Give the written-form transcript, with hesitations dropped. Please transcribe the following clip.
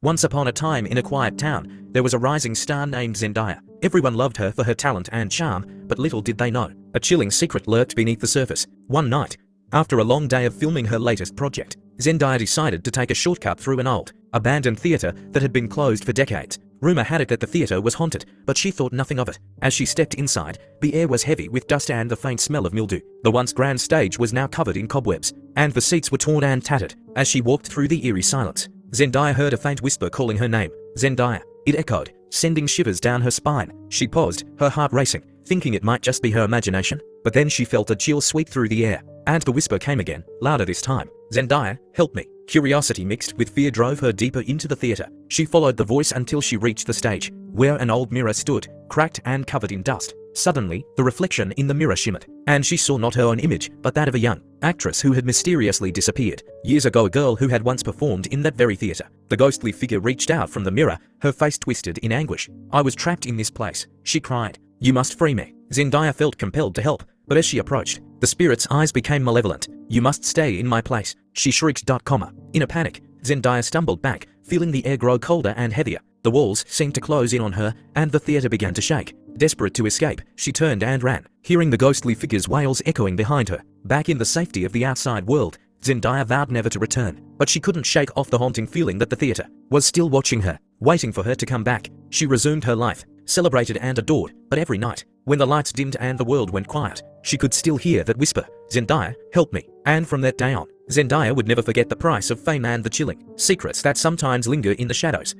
Once upon a time in a quiet town, there was a rising star named Zendaya. Everyone loved her for her talent and charm, but little did they know, a chilling secret lurked beneath the surface. One night, after a long day of filming her latest project, Zendaya decided to take a shortcut through an old, abandoned theater that had been closed for decades. Rumor had it that the theater was haunted, but she thought nothing of it. As she stepped inside, the air was heavy with dust and the faint smell of mildew. The once grand stage was now covered in cobwebs, and the seats were torn and tattered. As she walked through the eerie silence, Zendaya heard a faint whisper calling her name. Zendaya. It echoed, sending shivers down her spine. She paused, her heart racing, thinking it might just be her imagination. But then she felt a chill sweep through the air, and the whisper came again, louder this time. Zendaya, help me. Curiosity mixed with fear drove her deeper into the theater. She followed the voice until she reached the stage, where an old mirror stood, cracked and covered in dust. Suddenly, the reflection in the mirror shimmered, and she saw not her own image, but that of a young actress who had mysteriously disappeared. Years ago, a girl who had once performed in that very theater. The ghostly figure reached out from the mirror, her face twisted in anguish. "I was trapped in this place," she cried. "You must free me." Zendaya felt compelled to help, but as she approached, the spirit's eyes became malevolent. "You must stay in my place," she shrieked. In a panic, Zendaya stumbled back, feeling the air grow colder and heavier. The walls seemed to close in on her, and the theater began to shake. Desperate to escape, she turned and ran, hearing the ghostly figure's wails echoing behind her. Back in the safety of the outside world, Zendaya vowed never to return. But she couldn't shake off the haunting feeling that the theater was still watching her, waiting for her to come back. She resumed her life, celebrated and adored, but every night, when the lights dimmed and the world went quiet, she could still hear that whisper, "Zendaya, help me." And from that day on, Zendaya would never forget the price of fame and the chilling secrets that sometimes linger in the shadows.